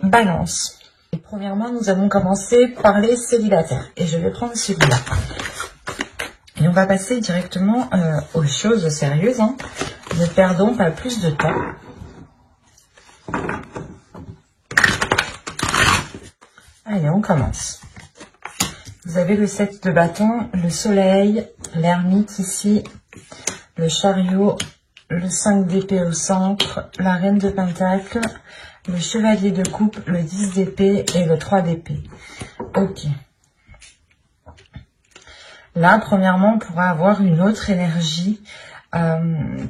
Balance. Et premièrement, nous allons commencer par les célibataires. Et je vais prendre celui-là. Et on va passer directement aux choses sérieuses. Ne perdons pas plus de temps. Allez, on commence. Vous avez le 7 de bâton, le soleil, l'ermite ici, le chariot, le 5 d'épée au centre, la reine de pentacle, le chevalier de coupe, le 10 d'épée et le 3 d'épée. Ok. Là, premièrement, on pourra avoir une autre énergie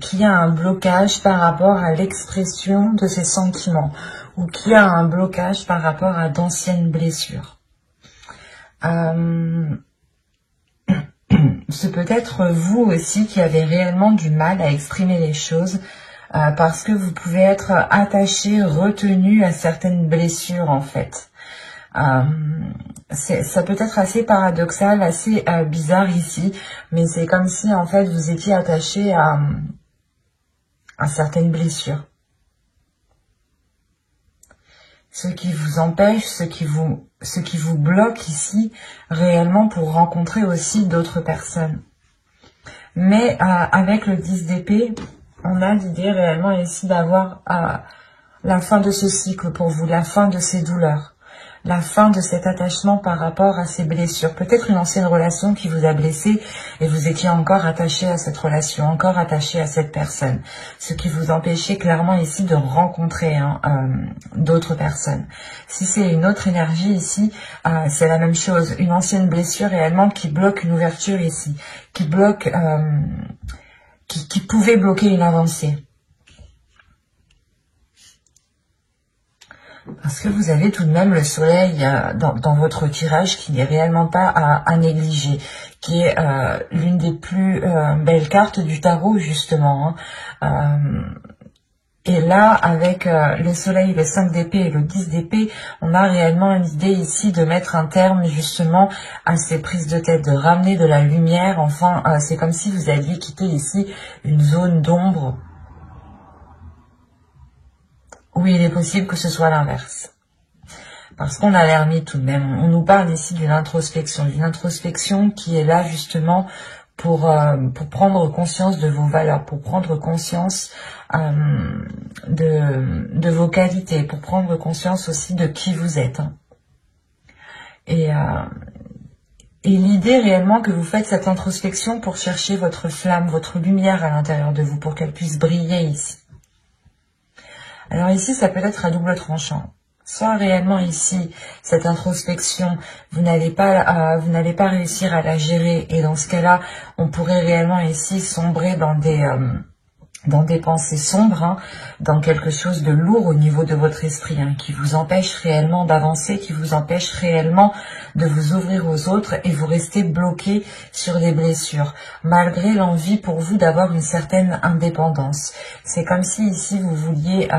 qui a un blocage par rapport à l'expression de ses sentiments ou qui a un blocage par rapport à d'anciennes blessures. C'est peut-être vous aussi qui avez réellement du mal à exprimer les choses parce que vous pouvez être attaché, retenu à certaines blessures en fait. Ça peut être assez paradoxal, assez bizarre ici, mais c'est comme si en fait vous étiez attaché à certaines blessures. Ce qui vous empêche, ce qui vous bloque ici réellement pour rencontrer aussi d'autres personnes. Mais avec le 10 d'épée, on a l'idée réellement ici d'avoir la fin de ce cycle pour vous, la fin de ces douleurs, la fin de cet attachement par rapport à ces blessures. Peut-être une ancienne relation qui vous a blessé et vous étiez encore attaché à cette relation, encore attaché à cette personne. Ce qui vous empêchait clairement ici de rencontrer d'autres personnes. Si c'est une autre énergie ici, c'est la même chose. Une ancienne blessure réellement qui bloque une ouverture ici, qui bloque, qui pouvait bloquer une avancée. Parce que vous avez tout de même le soleil dans votre tirage qui n'est réellement pas à négliger, qui est l'une des plus belles cartes du tarot justement. Et là, avec le soleil, le 5 d'épée et le 10 d'épée, on a réellement une idée ici de mettre un terme justement à ces prises de tête, de ramener de la lumière. Enfin, c'est comme si vous aviez quitté ici une zone d'ombre. Oui, il est possible que ce soit l'inverse. Parce qu'on a l'ermite tout de même. On nous parle ici d'une introspection qui est là justement pour prendre conscience de vos valeurs, pour prendre conscience de vos qualités, pour prendre conscience aussi de qui vous êtes. Et l'idée réellement que vous faites cette introspection pour chercher votre flamme, votre lumière à l'intérieur de vous, pour qu'elle puisse briller ici. Alors ici, ça peut être à double tranchant. Soit réellement ici, cette introspection, vous n'allez pas réussir à la gérer. Et dans ce cas-là, on pourrait réellement ici sombrer dans des pensées sombres, dans quelque chose de lourd au niveau de votre esprit, qui vous empêche réellement d'avancer, qui vous empêche réellement de vous ouvrir aux autres et vous restez bloqué sur des blessures, malgré l'envie pour vous d'avoir une certaine indépendance. C'est comme si ici vous vouliez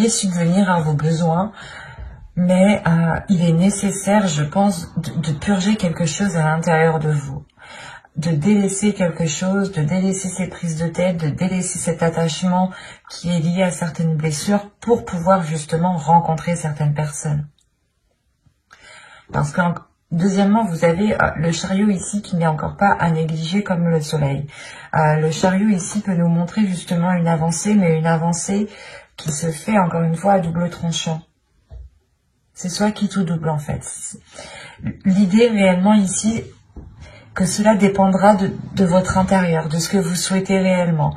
subvenir à vos besoins, mais il est nécessaire, je pense, de purger quelque chose à l'intérieur de vous. De délaisser quelque chose, de délaisser ces prises de tête, de délaisser cet attachement qui est lié à certaines blessures pour pouvoir justement rencontrer certaines personnes. Parce que, deuxièmement, vous avez le chariot ici qui n'est encore pas à négliger comme le soleil. Le chariot ici peut nous montrer justement une avancée, mais une avancée qui se fait encore une fois à double tranchant. C'est soit quitte ou double en fait. L'idée réellement ici, que cela dépendra de votre intérieur, de ce que vous souhaitez réellement.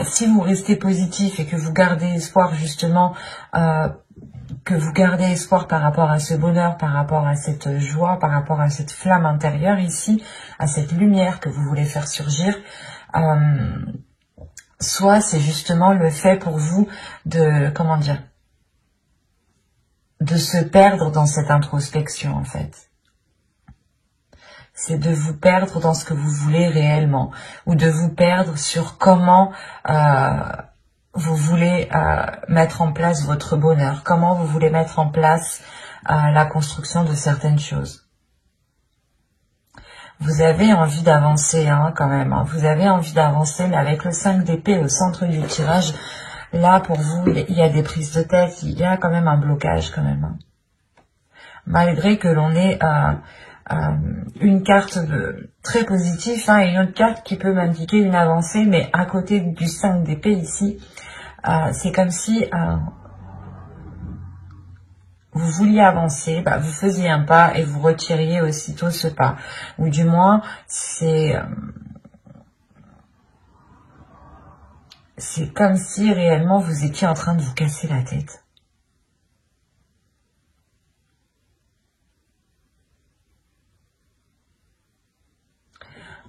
Si vous restez positif et que vous gardez espoir justement, par rapport à ce bonheur, par rapport à cette joie, par rapport à cette flamme intérieure ici, à cette lumière que vous voulez faire surgir, soit c'est justement le fait pour vous de se perdre dans cette introspection en fait. C'est de vous perdre dans ce que vous voulez réellement, ou de vous perdre sur comment vous voulez mettre en place votre bonheur, comment vous voulez mettre en place la construction de certaines choses. Vous avez envie d'avancer quand même, vous avez envie d'avancer, mais avec le 5 d'épée au centre du tirage, Là, pour vous, il y a des prises de tête, il y a quand même un blocage quand même. Malgré que l'on ait une carte très positive et une autre carte qui peut m'indiquer une avancée, mais à côté du 5 d'épée ici, c'est comme si vous vouliez avancer, vous faisiez un pas et vous retiriez aussitôt ce pas. Ou du moins, c'est comme si réellement vous étiez en train de vous casser la tête.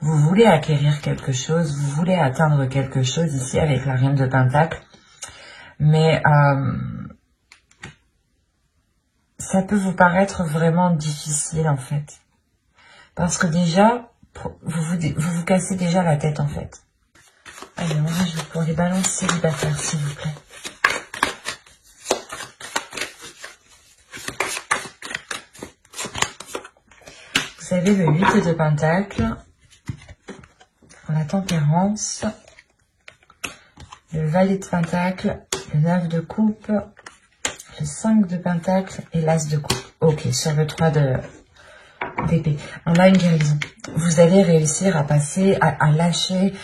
Vous voulez acquérir quelque chose, vous voulez atteindre quelque chose ici avec la reine de Pentacle, mais ça peut vous paraître vraiment difficile en fait. Parce que déjà, vous cassez déjà la tête en fait. Allez, on va jouer pour les balances célibataires s'il vous plaît. Vous avez le 8 de Pentacle, la Tempérance, le Valet de Pentacle, le 9 de Coupe, le 5 de Pentacle et l'As de Coupe. Ok, sur le 3 d'épée. On a une guérison. Vous allez réussir à passer, à lâcher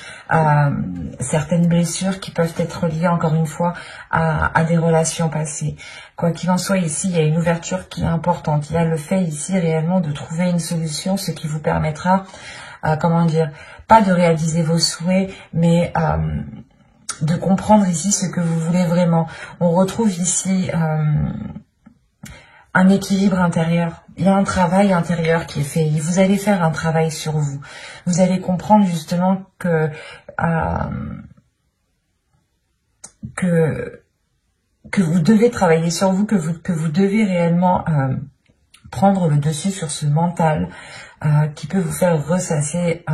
certaines blessures qui peuvent être liées, encore une fois, à des relations passées. Quoi qu'il en soit, ici, il y a une ouverture qui est importante. Il y a le fait ici réellement de trouver une solution, ce qui vous permettra, comment dire, pas de réaliser vos souhaits, mais de comprendre ici ce que vous voulez vraiment. On retrouve ici un équilibre intérieur. Il y a un travail intérieur qui est fait. Vous allez faire un travail sur vous. Vous allez comprendre justement que vous devez travailler sur vous, que vous devez réellement prendre le dessus sur ce mental qui peut vous faire ressasser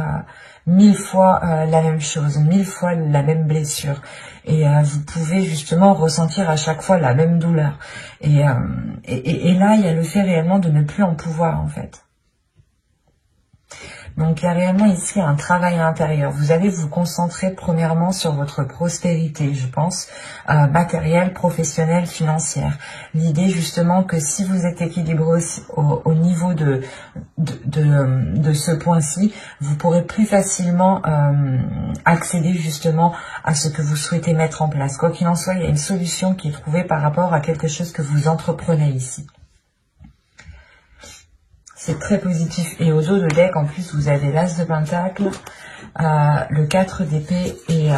1000 fois la même chose, 1000 fois la même blessure. Et vous pouvez justement ressentir à chaque fois la même douleur. Et là, il y a le fait réellement de ne plus en pouvoir, en fait. Donc, il y a réellement ici un travail intérieur. Vous allez vous concentrer premièrement sur votre prospérité, je pense, matérielle, professionnelle, financière. L'idée justement que si vous êtes équilibré au niveau de ce point-ci, vous pourrez plus facilement accéder justement à ce que vous souhaitez mettre en place. Quoi qu'il en soit, il y a une solution qui est trouvée par rapport à quelque chose que vous entreprenez ici. C'est très positif. Et au dos de deck, en plus, vous avez l'As de Pentacle, le 4 d'épée et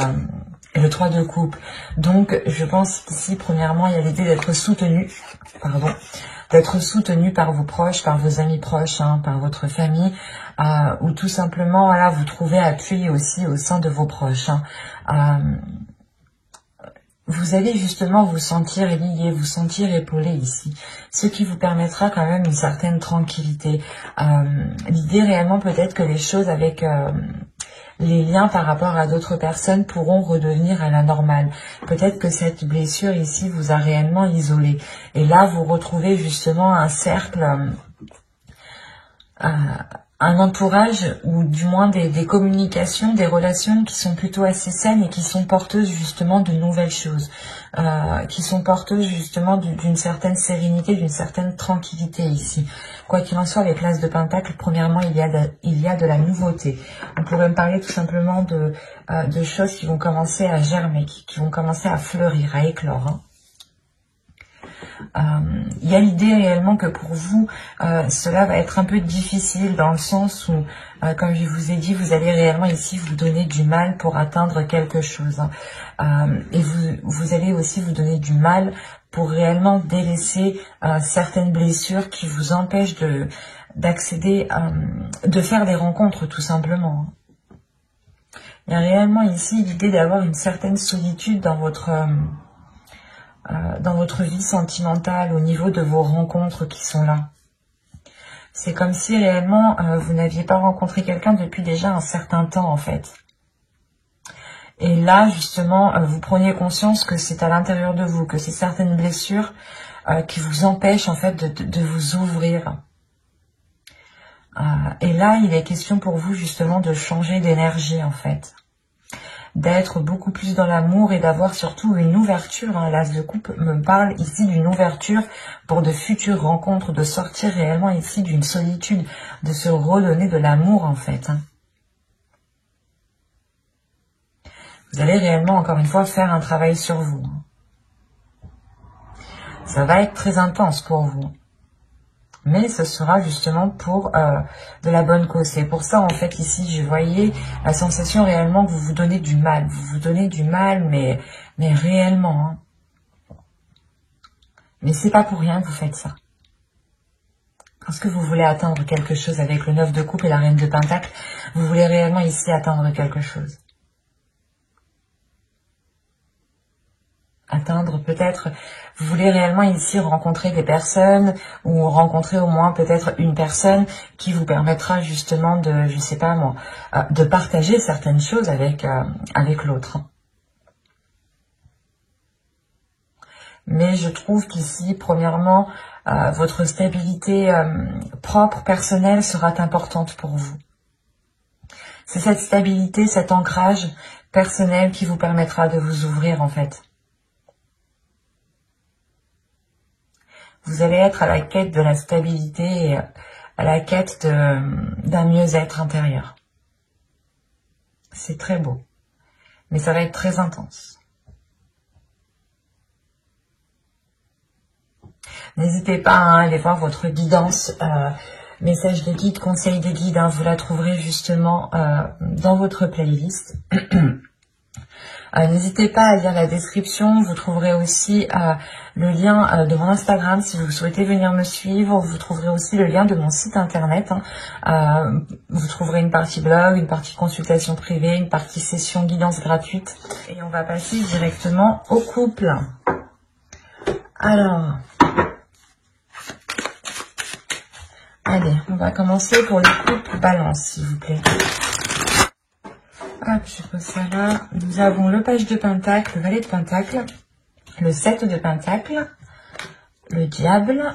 le 3 de coupe. Donc, je pense qu'ici, premièrement, il y a l'idée d'être soutenu, d'être soutenu par vos proches, par vos amis proches, par votre famille, ou tout simplement, voilà, vous trouvez appui aussi au sein de vos proches. Vous allez justement vous sentir lié, vous sentir épaulé ici, ce qui vous permettra quand même une certaine tranquillité. L'idée réellement peut-être que les choses avec les liens par rapport à d'autres personnes pourront redevenir à la normale. Peut-être que cette blessure ici vous a réellement isolé. Et là, vous retrouvez justement un cercle, un entourage ou du moins des communications, des relations qui sont plutôt assez saines et qui sont porteuses justement de nouvelles choses, qui sont porteuses justement d'une certaine sérénité, d'une certaine tranquillité ici. Quoi qu'il en soit, avec l'As de Pentacle, premièrement, il y a de la nouveauté. On pourrait me parler tout simplement de choses qui vont commencer à germer, qui vont commencer à fleurir, à éclore. Il y a l'idée réellement que pour vous, cela va être un peu difficile dans le sens où, comme je vous ai dit, vous allez réellement ici vous donner du mal pour atteindre quelque chose. Et vous allez aussi vous donner du mal pour réellement délaisser certaines blessures qui vous empêchent d'accéder, de faire des rencontres tout simplement. Il y a réellement ici l'idée d'avoir une certaine solitude dans votre vie sentimentale, au niveau de vos rencontres qui sont là. C'est comme si réellement vous n'aviez pas rencontré quelqu'un depuis déjà un certain temps en fait. Et là justement vous preniez conscience que c'est à l'intérieur de vous, que c'est certaines blessures qui vous empêchent en fait de vous ouvrir. Et là il est question pour vous justement de changer d'énergie en fait. d'être beaucoup plus dans l'amour et d'avoir surtout une ouverture. Hein. L'as de coupe me parle ici d'une ouverture pour de futures rencontres, de sortir réellement ici d'une solitude, de se redonner de l'amour en fait. Hein. Vous allez réellement, encore une fois, faire un travail sur vous. Ça va être très intense pour vous. Mais ce sera justement pour de la bonne cause. C'est pour ça, en fait, ici, je voyais la sensation réellement que vous vous donnez du mal. Vous vous donnez du mal, mais réellement. Hein. Mais c'est pas pour rien que vous faites ça. Parce que vous voulez atteindre quelque chose avec le 9 de coupe et la reine de pentacle. Vous voulez réellement ici atteindre quelque chose. Atteindre peut-être, vous voulez réellement ici rencontrer des personnes ou rencontrer au moins peut-être une personne qui vous permettra justement de, je sais pas moi, de partager certaines choses avec l'autre. Mais je trouve qu'ici, premièrement, votre stabilité propre, personnelle sera importante pour vous. C'est cette stabilité, cet ancrage personnel qui vous permettra de vous ouvrir en fait. Vous allez être à la quête de la stabilité et à la quête d'un mieux-être intérieur. C'est très beau, mais ça va être très intense. N'hésitez pas à aller voir votre guidance, message des guides, conseil des guides, hein, vous la trouverez justement dans votre playlist. N'hésitez pas à lire la description, vous trouverez aussi le lien de mon Instagram si vous souhaitez venir me suivre, vous trouverez aussi le lien de mon site internet, hein. Vous trouverez une partie blog, une partie consultation privée, une partie session guidance gratuite et on va passer directement au couple. Alors, allez, on va commencer pour le couple balance s'il vous plaît. Hop, je pose ça là. Nous avons le page de pentacle, le valet de pentacle, le 7 de pentacle, le diable,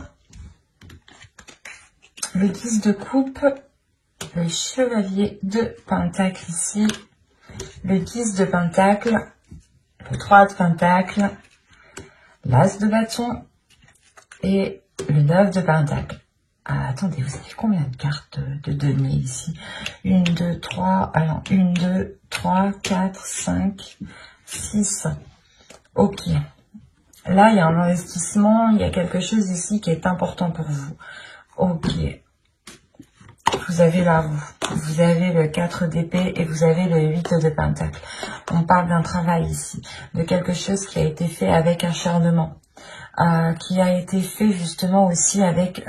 le 10 de coupe, le chevalier de pentacle ici, le 10 de pentacle, le 3 de pentacle, l'as de bâton et le 9 de pentacle. Ah, attendez, vous avez combien de cartes de denier ici? 1, 2, 3, alors 1, 2, 3, 4, 5, 6. Ok. Là, il y a un investissement, il y a quelque chose ici qui est important pour vous. Ok. Vous avez la roue, vous avez le 4 d'épée et vous avez le 8 de pentacle. On parle d'un travail ici, de quelque chose qui a été fait avec acharnement, qui a été fait justement aussi avec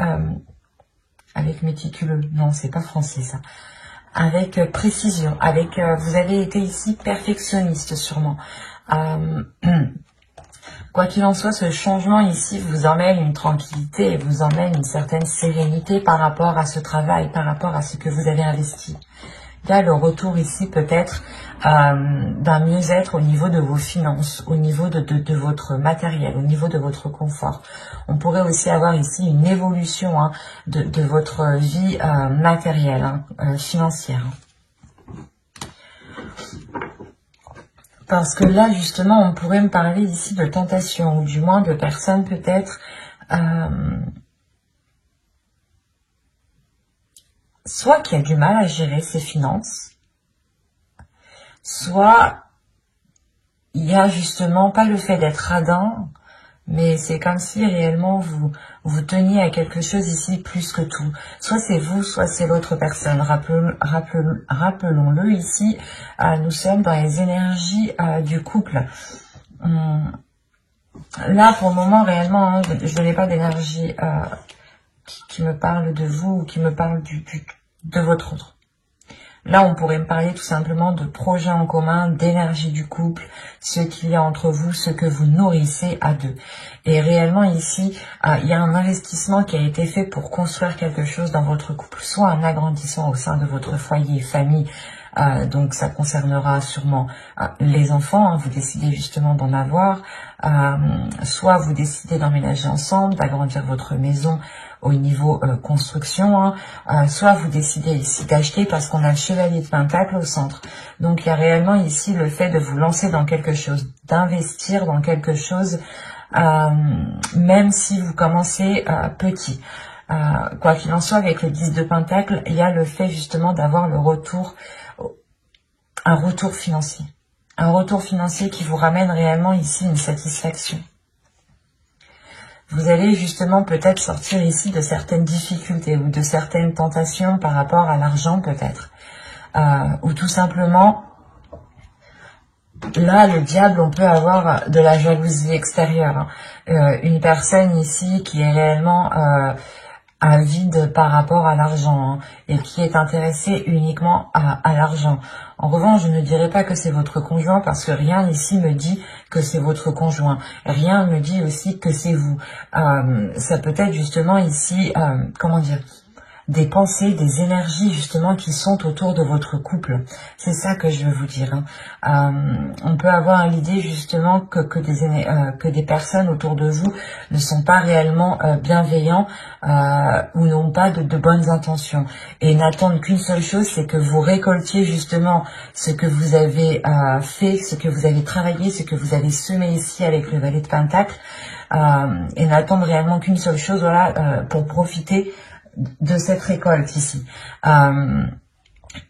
méticuleux, non c'est pas français ça, avec précision, avec vous avez été ici perfectionniste sûrement. Quoi qu'il en soit, ce changement ici vous emmène une tranquillité et vous emmène une certaine sérénité par rapport à ce travail, par rapport à ce que vous avez investi. Il y a le retour ici peut-être d'un mieux-être au niveau de vos finances, au niveau de votre matériel, au niveau de votre confort. On pourrait aussi avoir ici une évolution hein, de votre vie matérielle, hein, financière. Parce que là, justement, on pourrait me parler ici de tentation, ou du moins de personnes peut-être soit qui a du mal à gérer ses finances, soit il y a justement pas le fait d'être radin, mais c'est comme si réellement vous teniez à quelque chose ici plus que tout. Soit c'est vous, soit c'est l'autre personne. Rappelons-le ici, nous sommes dans les énergies du couple. Là, pour le moment, réellement, hein, je n'ai pas d'énergie qui me parle de vous ou qui me parle de votre autre. Là, on pourrait me parler tout simplement de projets en commun, d'énergie du couple, ce qu'il y a entre vous, ce que vous nourrissez à deux. Et réellement ici, il y a un investissement qui a été fait pour construire quelque chose dans votre couple, soit un agrandissement au sein de votre foyer, famille, Donc ça concernera sûrement les enfants, hein, vous décidez justement d'en avoir, soit vous décidez d'emménager ensemble, d'agrandir votre maison au niveau construction, hein, soit vous décidez ici d'acheter parce qu'on a le chevalier de Pentacle au centre. Donc il y a réellement ici le fait de vous lancer dans quelque chose, d'investir dans quelque chose, même si vous commencez petit. Quoi qu'il en soit, avec le 10 de Pentacle, il y a le fait justement d'avoir le retour, un retour financier. Un retour financier qui vous ramène réellement ici une satisfaction. Vous allez justement peut-être sortir ici de certaines difficultés ou de certaines tentations par rapport à l'argent peut-être. Ou tout simplement, là le diable, on peut avoir de la jalousie extérieure. Une personne ici qui est réellement avide par rapport à l'argent, hein, et qui est intéressée uniquement à l'argent. En revanche, je ne dirais pas que c'est votre conjoint parce que rien ici me dit que c'est votre conjoint. Rien ne me dit aussi que c'est vous. Ça peut être justement ici, comment dire, des pensées, des énergies justement qui sont autour de votre couple. C'est ça que je veux vous dire. On peut avoir l'idée justement que des personnes autour de vous ne sont pas réellement bienveillants ou n'ont pas de bonnes intentions et n'attendent qu'une seule chose, c'est que vous récoltiez justement ce que vous avez fait, ce que vous avez travaillé, ce que vous avez semé ici avec le valet de Pentacle, et n'attendent réellement qu'une seule chose, voilà, pour profiter de cette récolte ici.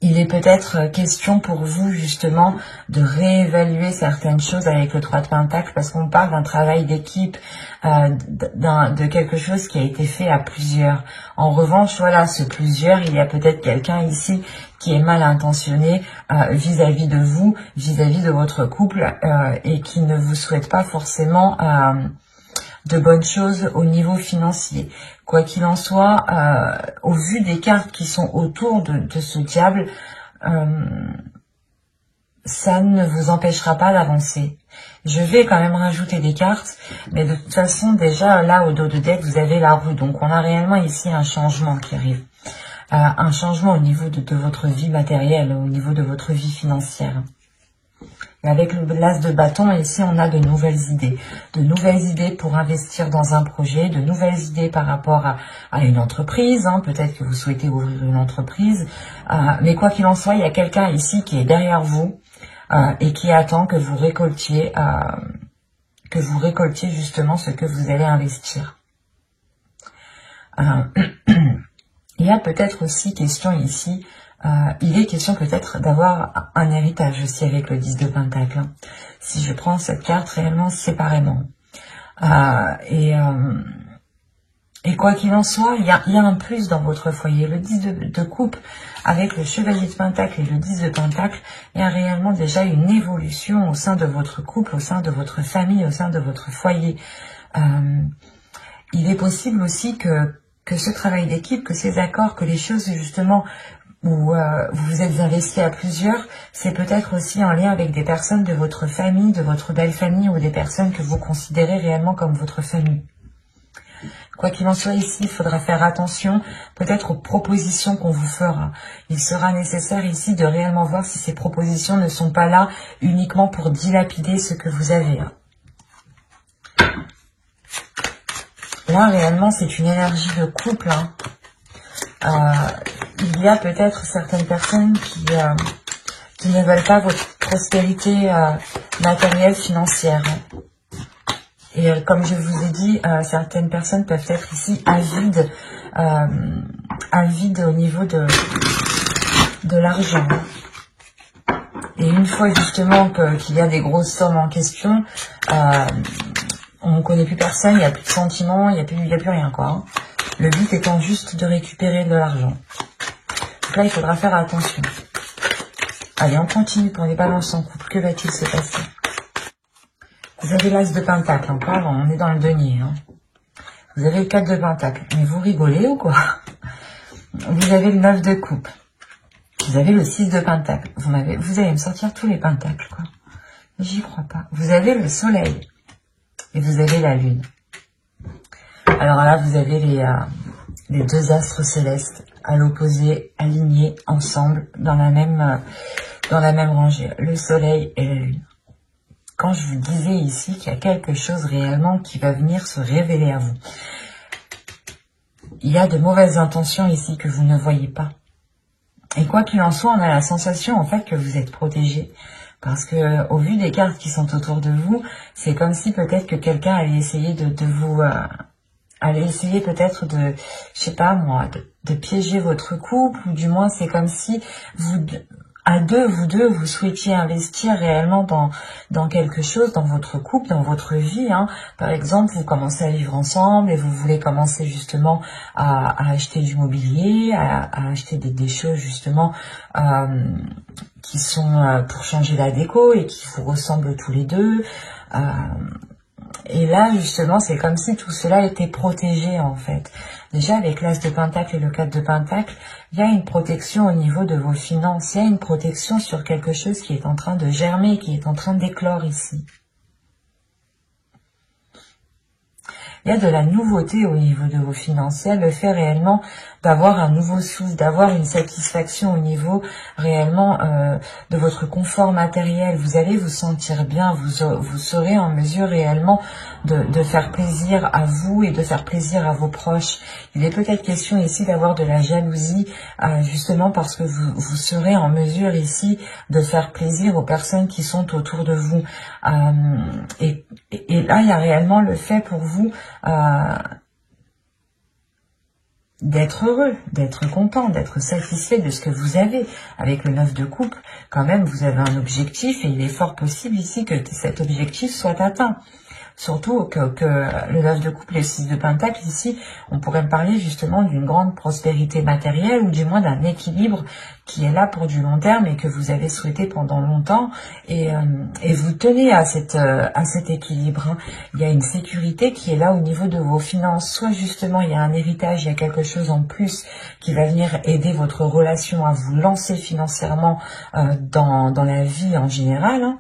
Il est peut-être question pour vous justement de réévaluer certaines choses avec le 3 de Pentacle parce qu'on parle d'un travail d'équipe, de quelque chose qui a été fait à plusieurs. En revanche, voilà, ce plusieurs, il y a peut-être quelqu'un ici qui est mal intentionné vis-à-vis de vous, vis-à-vis de votre couple et qui ne vous souhaite pas forcément de bonnes choses au niveau financier. Quoi qu'il en soit, au vu des cartes qui sont autour de ce diable, ça ne vous empêchera pas d'avancer. Je vais quand même rajouter des cartes, mais de toute façon, déjà, là, au dos de deck, vous avez la roue. Donc, on a réellement ici un changement qui arrive. Un changement au niveau de votre vie matérielle, au niveau de votre vie financière. Et avec l'as de bâton, ici, on a de nouvelles idées. De nouvelles idées pour investir dans un projet, de nouvelles idées par rapport à une entreprise. Hein. Peut-être que vous souhaitez ouvrir une entreprise. Mais quoi qu'il en soit, il y a quelqu'un ici qui est derrière vous et qui attend que vous récoltiez justement ce que vous allez investir. Il y a peut-être aussi question ici, il est question peut-être d'avoir un héritage aussi avec le 10 de Pentacle. Hein. Si je prends cette carte réellement séparément. Et quoi qu'il en soit, il y a un plus dans votre foyer. Le 10 de coupe avec le chevalier de Pentacle et le 10 de Pentacle, il y a réellement déjà une évolution au sein de votre couple, au sein de votre famille, au sein de votre foyer. Il est possible aussi que ce travail d'équipe, que ces accords, que les choses justement où vous vous êtes investi à plusieurs, c'est peut-être aussi en lien avec des personnes de votre famille, de votre belle famille ou des personnes que vous considérez réellement comme votre famille. Quoi qu'il en soit ici, il faudra faire attention peut-être aux propositions qu'on vous fera. Il sera nécessaire ici de réellement voir si ces propositions ne sont pas là uniquement pour dilapider ce que vous avez. Là, réellement, c'est une énergie de couple. Il y a peut-être certaines personnes qui ne veulent pas votre prospérité matérielle, financière. Et comme je vous ai dit, certaines personnes peuvent être ici avides au niveau de l'argent. Et une fois justement qu'il y a des grosses sommes en question, on ne connaît plus personne, il n'y a plus de sentiments, il n'y a plus rien quoi. Hein. Le but étant juste de récupérer de l'argent. Donc là, il faudra faire attention. Allez, on continue pour les balances en couple. Que va-t-il se passer? Vous avez l'as de Pentacle encore, on est dans le denier. Hein. Vous avez le 4 de Pentacle. Mais vous rigolez ou quoi? Vous avez le 9 de coupe. Vous avez le 6 de Pentacle. Vous allez me sortir tous les pentacles, quoi. J'y crois pas. Vous avez le soleil. Et vous avez la lune. Alors là, vous avez les deux astres célestes à l'opposé, alignés ensemble dans la même rangée, le soleil et la lune. Quand je vous disais ici qu'il y a quelque chose réellement qui va venir se révéler à vous, il y a de mauvaises intentions ici que vous ne voyez pas. Et quoi qu'il en soit, on a la sensation en fait que vous êtes protégé. Parce que au vu des cartes qui sont autour de vous, c'est comme si peut-être que quelqu'un allait essayer de vous... allait essayer peut-être de, je sais pas moi, de piéger votre couple, ou du moins c'est comme si vous... vous deux, vous souhaitiez investir réellement dans quelque chose, dans votre couple, dans votre vie. Hein. Par exemple, vous commencez à vivre ensemble et vous voulez commencer justement à acheter du mobilier, à acheter des choses justement qui sont pour changer la déco et qui vous ressemblent tous les deux. Et là, justement, c'est comme si tout cela était protégé, en fait. Déjà, avec l'As de Pentacle et le 4 de Pentacle, il y a une protection au niveau de vos finances. Il y a une protection sur quelque chose qui est en train de germer, qui est en train d'éclore ici. Il y a de la nouveauté au niveau de vos finances. Il y a le fait réellement d'avoir un nouveau souffle, d'avoir une satisfaction au niveau réellement de votre confort matériel. Vous allez vous sentir bien, vous serez en mesure réellement de faire plaisir à vous et de faire plaisir à vos proches. Il est peut-être question ici d'avoir de la jalousie, justement parce que vous serez en mesure ici de faire plaisir aux personnes qui sont autour de vous. Et là, il y a réellement le fait pour vous d'être heureux, d'être content, d'être satisfait de ce que vous avez. Avec le 9 de coupe, quand même, vous avez un objectif et il est fort possible ici que cet objectif soit atteint. Surtout que le 9 de coupe, le 6 de pentacle, ici, on pourrait parler justement d'une grande prospérité matérielle ou du moins d'un équilibre qui est là pour du long terme et que vous avez souhaité pendant longtemps et vous tenez à cet équilibre. Hein. Il y a une sécurité qui est là au niveau de vos finances. Soit justement il y a un héritage, il y a quelque chose en plus qui va venir aider votre relation à vous lancer financièrement dans la vie en général. Hein.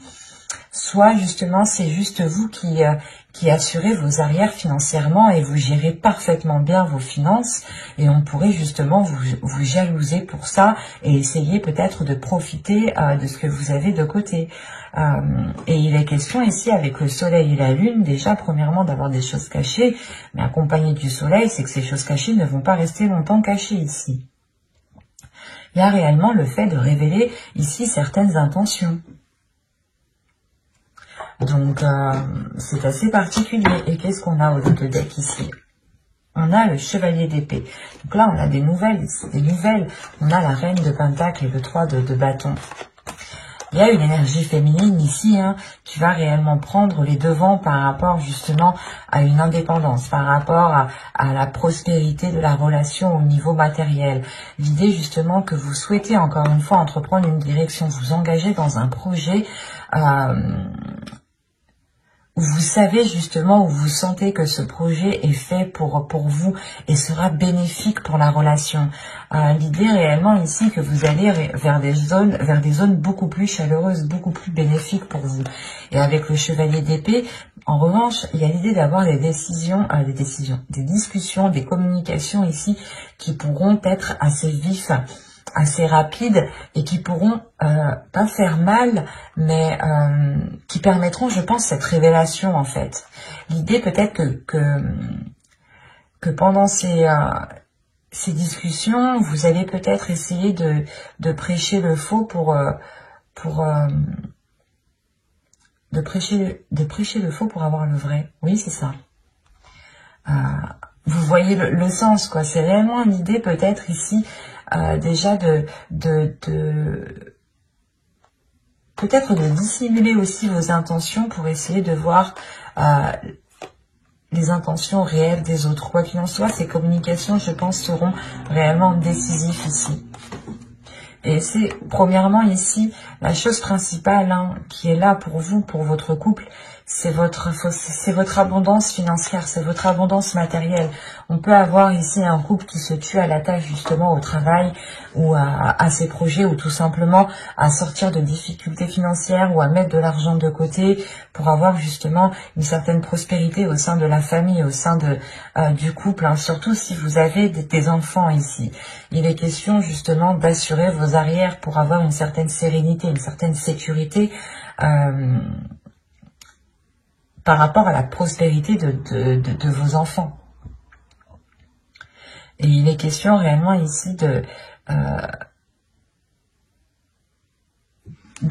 Soit justement c'est juste vous qui assurez vos arrières financièrement et vous gérez parfaitement bien vos finances et on pourrait justement vous jalouser pour ça et essayer peut-être de profiter de ce que vous avez de côté. Et il est question ici avec le soleil et la lune déjà premièrement d'avoir des choses cachées, mais accompagné du soleil c'est que ces choses cachées ne vont pas rester longtemps cachées ici. Il y a réellement le fait de révéler ici certaines intentions. Donc, c'est assez particulier. Et qu'est-ce qu'on a au dos de deck ici? On a le chevalier d'épée. Donc là, on a des nouvelles. On a la reine de pentacle et le 3 de bâton. Il y a une énergie féminine ici hein, qui va réellement prendre les devants par rapport justement à une indépendance, par rapport à la prospérité de la relation au niveau matériel. L'idée justement que vous souhaitez encore une fois entreprendre une direction, vous engager dans un projet où vous savez justement, où vous sentez que ce projet est fait pour vous et sera bénéfique pour la relation. L'idée réellement ici que vous allez vers des zones beaucoup plus chaleureuses, beaucoup plus bénéfiques pour vous. Et avec le chevalier d'épée, en revanche, il y a l'idée d'avoir des discussions, des communications ici qui pourront être assez vifs, assez rapides et qui pourront pas faire mal mais qui permettront je pense cette révélation en fait. L'idée peut-être que pendant ces discussions vous allez peut-être essayer de prêcher le faux de prêcher le faux pour avoir le vrai. Oui c'est ça. Vous voyez le sens quoi. C'est réellement l'idée peut-être ici déjà peut-être de dissimuler aussi vos intentions pour essayer de voir les intentions réelles des autres. Quoi qu'il en soit, ces communications, je pense, seront réellement décisives ici. Et c'est premièrement ici la chose principale hein, qui est là pour vous, pour votre couple, c'est votre abondance financière, c'est votre abondance matérielle. On peut avoir ici un couple qui se tue à la tâche justement au travail ou à ses projets, ou tout simplement à sortir de difficultés financières ou à mettre de l'argent de côté pour avoir justement une certaine prospérité au sein de la famille, au sein du couple, hein. Surtout si vous avez des enfants ici. Il est question justement d'assurer vos arrières pour avoir une certaine sérénité, une certaine sécurité par rapport à la prospérité de vos enfants. Et il est question réellement ici de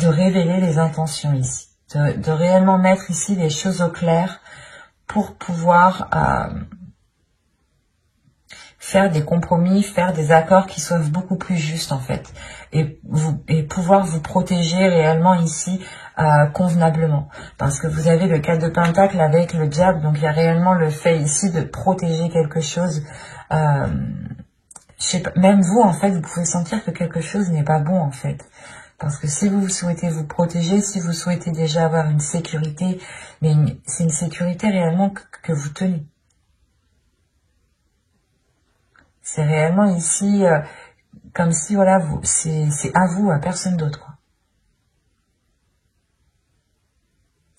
révéler les intentions ici, de réellement mettre ici les choses au clair pour pouvoir faire des compromis, faire des accords qui soient beaucoup plus justes en fait, et pouvoir vous protéger réellement ici convenablement, parce que vous avez le 4 de Pentacle avec le diable, donc il y a réellement le fait ici de protéger quelque chose. Je sais pas, même vous en fait, vous pouvez sentir que quelque chose n'est pas bon en fait, parce que si vous souhaitez vous protéger, si vous souhaitez déjà avoir une sécurité, mais c'est une sécurité réellement que vous tenez. C'est réellement ici comme si voilà, c'est à vous, à personne d'autre, quoi.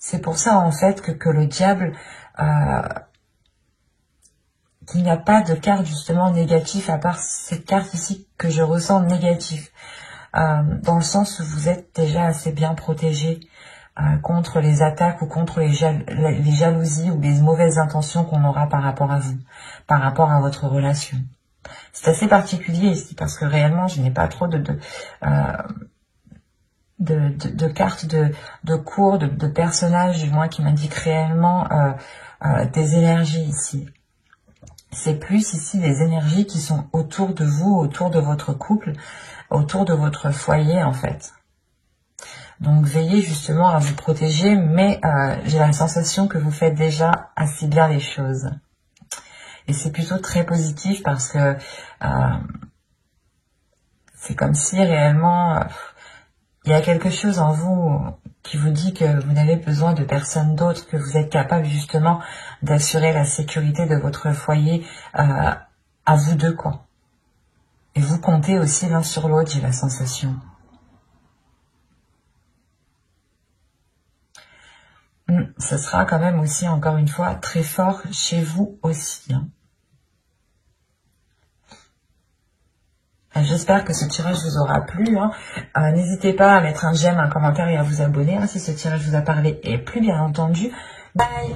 C'est pour ça en fait que le diable, qu'il n'y a pas de carte justement négative à part cette carte ici que je ressens négative, dans le sens où vous êtes déjà assez bien protégé contre les attaques ou contre les jalousies ou les mauvaises intentions qu'on aura par rapport à vous, par rapport à votre relation. C'est assez particulier ici parce que réellement je n'ai pas trop de cartes de cours, de personnages du moins qui m'indiquent réellement des énergies ici. C'est plus ici des énergies qui sont autour de vous, autour de votre couple, autour de votre foyer en fait. Donc veillez justement à vous protéger, mais j'ai la sensation que vous faites déjà assez bien les choses. Et c'est plutôt très positif parce que c'est comme si réellement il y a quelque chose en vous qui vous dit que vous n'avez besoin de personne d'autre, que vous êtes capable justement d'assurer la sécurité de votre foyer à vous deux, quoi. Et vous comptez aussi l'un sur l'autre, j'ai la sensation. Ce sera quand même aussi, encore une fois, très fort chez vous aussi, hein. J'espère que ce tirage vous aura plu, hein. N'hésitez pas à mettre un j'aime, un commentaire et à vous abonner, hein, si ce tirage vous a parlé et plus bien entendu. Bye!